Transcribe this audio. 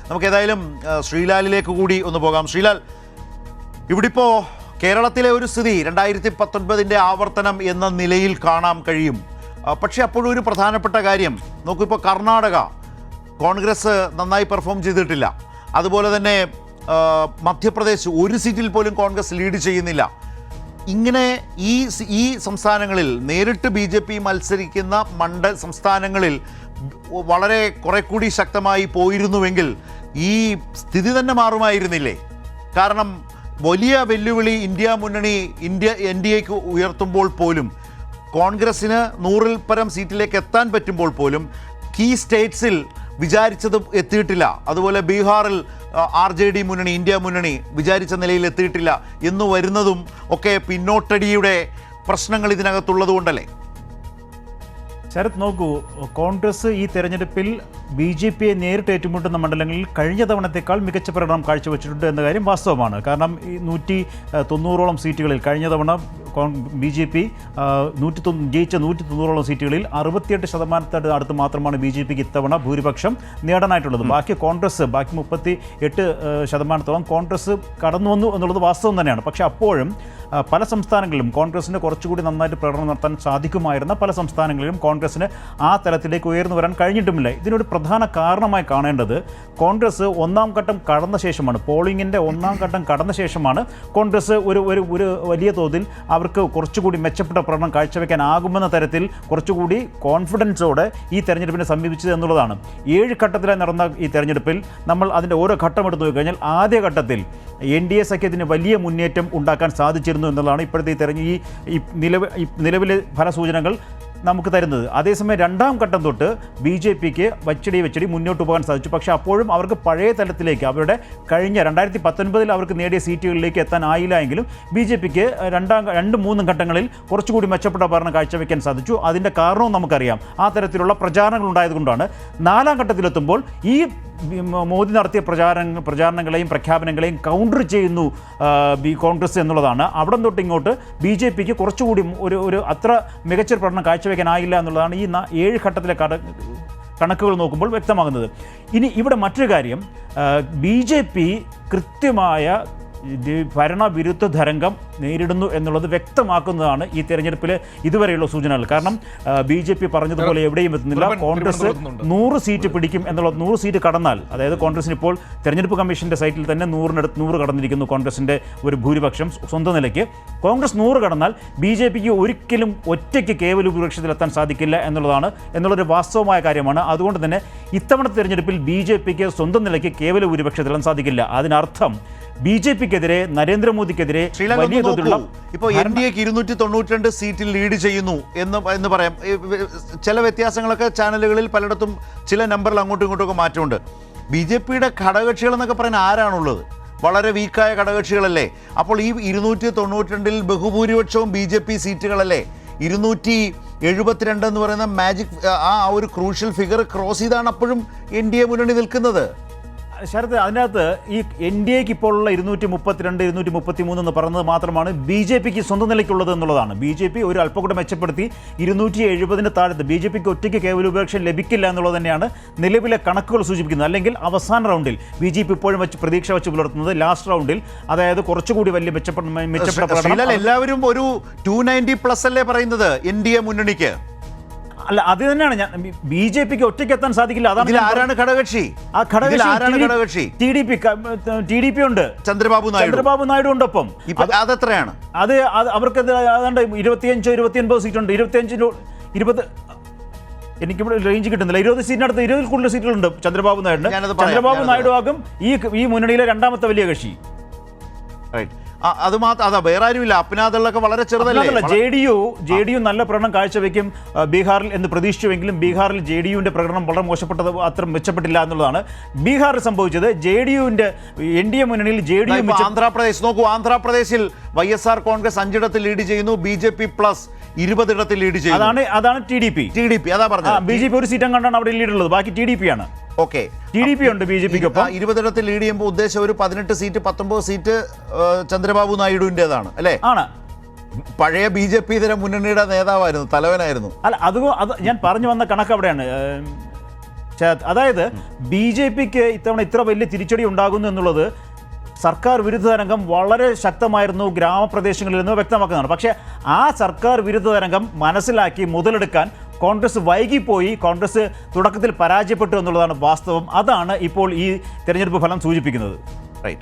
നമുക്ക് ഏതായാലും ശ്രീലാലിലേക്ക് കൂടി ഒന്ന് പോകാം. ശ്രീലാൽ, ഇവിടിപ്പോൾ കേരളത്തിലെ ഒരു സ്ഥിതി 2019 ആവർത്തനം എന്ന നിലയിൽ കാണാൻ കഴിയും. പക്ഷേ അപ്പോഴും ഒരു പ്രധാനപ്പെട്ട കാര്യം നോക്കൂ, ഇപ്പോൾ കർണാടക കോൺഗ്രസ് നന്നായി പെർഫോം ചെയ്തിട്ടില്ല. അതുപോലെ തന്നെ മധ്യപ്രദേശ് ഒരു സീറ്റിൽ പോലും കോൺഗ്രസ് ലീഡ് ചെയ്യുന്നില്ല. ഇങ്ങനെ ഈ സംസ്ഥാനങ്ങളിൽ നേരിട്ട് BJP മത്സരിക്കുന്ന സംസ്ഥാനങ്ങളിൽ വളരെ കുറെ കൂടി ശക്തമായി പോയിരുന്നുവെങ്കിൽ ഈ സ്ഥിതി തന്നെ മാറുമായിരുന്നില്ലേ? കാരണം വലിയ വെല്ലുവിളി ഇന്ത്യ മുന്നണി NDAക്ക് ഉയർത്തുമ്പോൾ പോലും, കോൺഗ്രസ്സിന് 100-ൽ പരം സീറ്റിലേക്ക് എത്താൻ പറ്റുമ്പോൾ പോലും കീ സ്റ്റേറ്റ്സിൽ വിചാരിച്ചത് എത്തിയിട്ടില്ല. അതുപോലെ ബീഹാറിൽ RJD മുന്നണി, ഇന്ത്യ മുന്നണി വിചാരിച്ച നിലയിൽ എത്തിയിട്ടില്ല എന്ന് വരുന്നതും ഒക്കെ പിന്നോട്ടടിയുടെ പ്രശ്നങ്ങൾ ഇതിനകത്തുള്ളത് കൊണ്ടല്ലേ? ശരത്, നോക്കൂ, കോൺഗ്രസ് ഈ തെരഞ്ഞെടുപ്പിൽ BJPയെ നേരിട്ട് ഏറ്റുമുട്ടുന്ന മണ്ഡലങ്ങളിൽ കഴിഞ്ഞ തവണത്തേക്കാൾ മികച്ച പ്രകടനം കാഴ്ചവെച്ചിട്ടുണ്ട് എന്ന കാര്യം വാസ്തവമാണ്. കാരണം ഈ 190ഓളം സീറ്റുകളിൽ കഴിഞ്ഞ തവണ BJP ജയിച്ച 190ഓളം സീറ്റുകളിൽ 68% അടുത്ത് മാത്രമാണ് BJPക്ക് ഇത്തവണ ഭൂരിപക്ഷം നേടാനായിട്ടുള്ളത്. ബാക്കി 38% കോൺഗ്രസ് കടന്നു വന്നു എന്നുള്ളത് വാസ്തവം തന്നെയാണ്. പക്ഷേ അപ്പോഴും പല സംസ്ഥാനങ്ങളിലും കോൺഗ്രസിന് കുറച്ചുകൂടി നന്നായിട്ട് പ്രകടനം നടത്താൻ സാധിക്കുമായിരുന്ന പല സംസ്ഥാനങ്ങളിലും കോൺഗ്രസിന് ആ തലത്തിലേക്ക് ഉയർന്നു വരാൻ കഴിഞ്ഞിട്ടുമില്ല. ഇതിനൊരു പ്രധാന കാരണമായി കാണേണ്ടത് കോൺഗ്രസ് ഒന്നാം ഘട്ടം കടന്ന ശേഷമാണ്, പോളിംഗിൻ്റെ ഒന്നാം ഘട്ടം കടന്ന ശേഷമാണ് കോൺഗ്രസ് ഒരു വലിയ തോതിൽ അവർക്ക് കുറച്ചുകൂടി മെച്ചപ്പെട്ട പ്രകടനം കാഴ്ചവെക്കാനാകുമെന്ന തരത്തിൽ കുറച്ചുകൂടി കോൺഫിഡൻസോടെ ഈ തെരഞ്ഞെടുപ്പിനെ സമീപിച്ചത് എന്നുള്ളതാണ്. 7 ഘട്ടത്തിലായി നടന്ന ഈ തെരഞ്ഞെടുപ്പിൽ നമ്മൾ അതിൻ്റെ ഓരോ ഘട്ടം എടുത്തു നോക്കിക്കഴിഞ്ഞാൽ ആദ്യ ഘട്ടത്തിൽ NDA സഖ്യത്തിന് വലിയ മുന്നേറ്റം ഉണ്ടാക്കാൻ സാധിച്ചിരുന്നു എന്നുള്ളതാണ് ഇപ്പോഴത്തെ നിലവിലെ ഫലസൂചനകൾ നമുക്ക് തരുന്നത്. അതേസമയം രണ്ടാം ഘട്ടം തൊട്ട് BJPക്ക് വച്ചടി മുന്നോട്ട് പോകാൻ സാധിച്ചു. പക്ഷേ അപ്പോഴും അവർക്ക് പഴയ തലത്തിലേക്ക്, അവരുടെ കഴിഞ്ഞ 2019 അവർക്ക് നേടിയ സീറ്റുകളിലേക്ക് എത്താനായില്ല എങ്കിലും BJPക്ക് 2-3 ഘട്ടങ്ങളിൽ കുറച്ചുകൂടി മെച്ചപ്പെട്ട ഭരണം കാഴ്ചവെക്കാൻ സാധിച്ചു. അതിൻ്റെ കാരണവും നമുക്കറിയാം, ആ തരത്തിലുള്ള പ്രചാരണങ്ങൾ ഉണ്ടായതുകൊണ്ടാണ്. 4ാം ഘട്ടത്തിലെത്തുമ്പോൾ ഈ മോദി നടത്തിയ പ്രചാരണങ്ങളെയും പ്രഖ്യാപനങ്ങളെയും കൗണ്ടർ ചെയ്യുന്നു കോൺഗ്രസ് എന്നുള്ളതാണ്. അവിടെ തൊട്ട് ഇങ്ങോട്ട് BJPക്ക് കുറച്ചുകൂടി ഒരു അത്ര മികച്ചൊരു പ്രകടനം കാഴ്ചവെക്കാനായില്ല എന്നുള്ളതാണ് ഈ 7 ഘട്ടത്തിലെ കണക്കുകൾ നോക്കുമ്പോൾ വ്യക്തമാകുന്നത്. ഇനി ഇവിടെ മറ്റൊരു കാര്യം, BJP കൃത്യമായ ഭരണവിരുദ്ധ തരംഗം നേരിടുന്നു എന്നുള്ളത് വ്യക്തമാക്കുന്നതാണ് ഈ തെരഞ്ഞെടുപ്പിലെ ഇതുവരെയുള്ള സൂചനകൾ. കാരണം BJP പറഞ്ഞതുപോലെ എവിടെയും എത്തുന്നില്ല. കോൺഗ്രസ് 100 സീറ്റ് പിടിക്കും എന്നുള്ള 100 സീറ്റ് കടന്നാൽ, അതായത് കോൺഗ്രസിന് ഇപ്പോൾ തെരഞ്ഞെടുപ്പ് കമ്മീഷൻ്റെ സൈറ്റിൽ തന്നെ 100 കടന്നിരിക്കുന്നു കോൺഗ്രസിൻ്റെ ഒരു ഭൂരിപക്ഷം സ്വന്തം നിലയ്ക്ക്. കോൺഗ്രസ് 100 കടന്നാൽ BJPക്ക് ഒരിക്കലും ഒറ്റയ്ക്ക് കേവല ഭൂരിപക്ഷത്തിലെത്താൻ സാധിക്കില്ല എന്നുള്ളൊരു വാസ്തവമായ കാര്യമാണ്. അതുകൊണ്ട് തന്നെ ഇത്തവണത്തെ തെരഞ്ഞെടുപ്പിൽ BJPക്ക് സ്വന്തം നിലയ്ക്ക് കേവല ഭൂരിപക്ഷത്തിലെത്താൻ സാധിക്കില്ല. അതിനർത്ഥം BJPക്കെതിരെ, നരേന്ദ്രമോദിക്കെതിരെ വലിയ തോതിലുള്ള ഇപ്പോൾ NDAക്ക് 292 സീറ്റിൽ ലീഡ് ചെയ്യുന്നു എന്ന് പറയാം. ചില വ്യത്യാസങ്ങളൊക്കെ ചാനലുകളിൽ പലയിടത്തും ചില നമ്പറിൽ അങ്ങോട്ടും ഇങ്ങോട്ടുമൊക്കെ മാറ്റമുണ്ട്. BJPയുടെ ഘടകകക്ഷികൾ എന്നൊക്കെ പറയാൻ ആരാണുള്ളത്? വളരെ വീക്കായ ഘടകകക്ഷികളല്ലേ? അപ്പോൾ ഈ 292 ബഹുഭൂരിപക്ഷവും BJP സീറ്റുകളല്ലേ? 272 എന്ന് പറയുന്ന മാജിക്, ആ ഒരു ക്രൂഷ്യൽ ഫിഗർ ക്രോസ് ചെയ്താണ് അപ്പോഴും NDA മുന്നണി നിൽക്കുന്നത്. ശരത്, അതിനകത്ത് ഈ NDAക്ക് ഇപ്പോഴുള്ള 232, 233 എന്ന് പറയുന്നത് മാത്രമാണ് BJPക്ക് സ്വന്തം നിലയ്ക്കുള്ളത് എന്നുള്ളതാണ്. BJP ഒരു അല്പം കൂടെ മെച്ചപ്പെടുത്തി 270 താഴത്ത് BJPക്ക് ഒറ്റയ്ക്ക് കേവല ഭൂരിപക്ഷം ലഭിക്കില്ല എന്നുള്ളത് തന്നെയാണ് നിലവിലെ കണക്കുകൾ സൂചിപ്പിക്കുന്നത്. അല്ലെങ്കിൽ അവസാന റൗണ്ടിൽ BJP ഇപ്പോഴും പ്രതീക്ഷ വെച്ച് പുലർത്തുന്നത് ലാസ്റ്റ് റൗണ്ടിൽ, അതായത് കുറച്ചുകൂടി വലിയ മെച്ചപ്പെട്ട എല്ലാവരും ഒരു 290+ അല്ലേ പറയുന്നത് NDA മുന്നണിക്ക്? അല്ല, അത് തന്നെയാണ് BJPക്ക് ഒറ്റയ്ക്ക് എത്താൻ സാധിക്കില്ല. അതാണ് ആരാണ് ഘടകകക്ഷി? ആ ഘടകകക്ഷി TDP ഉണ്ട്, ചന്ദ്രബാബു നായിഡു ഉണ്ട്. ഒപ്പം അതെത്രയാണ്? അത് അവർക്ക് ഏതാണ്ട് 25-29 സീറ്റുണ്ട്. 25-20 എനിക്കിവിടെ റേഞ്ച് കിട്ടുന്നില്ല. 20 സീറ്റിനടുത്ത് 20-ൽ കൂടുതൽ സീറ്റുകളുണ്ട് ചന്ദ്രബാബു നായിഡു ആകും ഈ മുന്നണിയിലെ രണ്ടാമത്തെ വലിയ കക്ഷി. അത് മാത്രം, അതാ വേറെ ആരുമില്ല. അപ്നാദളൊക്കെ വളരെ ചെറുതല്ലേ. JDU നല്ല പ്രകടനം കാഴ്ചവെക്കും ബീഹാറിൽ എന്ന് പ്രതീക്ഷിച്ചുവെങ്കിലും ബീഹാറിൽ JDUവിൻ്റെ പ്രകടനം വളരെ മോശപ്പെട്ടത്, അത്ര മെച്ചപ്പെട്ടില്ല എന്നുള്ളതാണ് ബീഹാറിൽ സംഭവിച്ചത്. JDUവിൻ്റെ NDA മുന്നണിയിൽ JDU. ആന്ധ്രാപ്രദേശ് നോക്കൂ, ആന്ധ്രാപ്രദേശിൽ YSR കോൺഗ്രസ് 5 ഇടത്തിൽ ലീഡ് ചെയ്യുന്നു, BJP പ്ലസ് 20 ഇടത്തിൽ ലീഡ് ചെയ്യുന്നു. അതാണ് TDP. അതാ പറഞ്ഞത്. BJP ഒരു സീറ്റം കണ്ടാണ് അവിടെ ലീഡുള്ളത്, ബാക്കി TDP ആണ്. ഓക്കെ, TDP ഉണ്ട് BJPക്കൊപ്പം. 20 ഇടത്തിൽ ലീഡ് ചെയ്യുമ്പോൾ ഉദ്ദേശം ഒരു 18 സീറ്റ് 19 സീറ്റ് ചന്ദ്രബാബു നായിഡുവിൻ്റെതാണ് അല്ലേ? ആണ്. പഴയ BJP ഇതര മുന്നണിയുടെ നേതാവായിരുന്നു, തലവനായിരുന്നു. അല്ല, അത് ഞാൻ പറഞ്ഞു വന്ന കണക്ക് അവിടെയാണ്. അതായത് BJPക്ക് ഇത്തവണ ഇത്ര വലിയ തിരിച്ചടി ഉണ്ടാകുന്നു എന്നുള്ളത് സർക്കാർ വിരുദ്ധ തരംഗം വളരെ ശക്തമായിരുന്നു ഗ്രാമപ്രദേശങ്ങളിൽ നിന്ന് വ്യക്തമാക്കുന്നതാണ്. പക്ഷേ ആ സർക്കാർ വിരുദ്ധ തരംഗം മനസ്സിലാക്കി മുതലെടുക്കാൻ കോൺഗ്രസ് വൈകിപ്പോയി, കോൺഗ്രസ് തുടക്കത്തിൽ പരാജയപ്പെട്ടു എന്നുള്ളതാണ് വാസ്തവം. അതാണ് ഇപ്പോൾ ഈ തെരഞ്ഞെടുപ്പ് ഫലം സൂചിപ്പിക്കുന്നത്. റൈറ്റ്.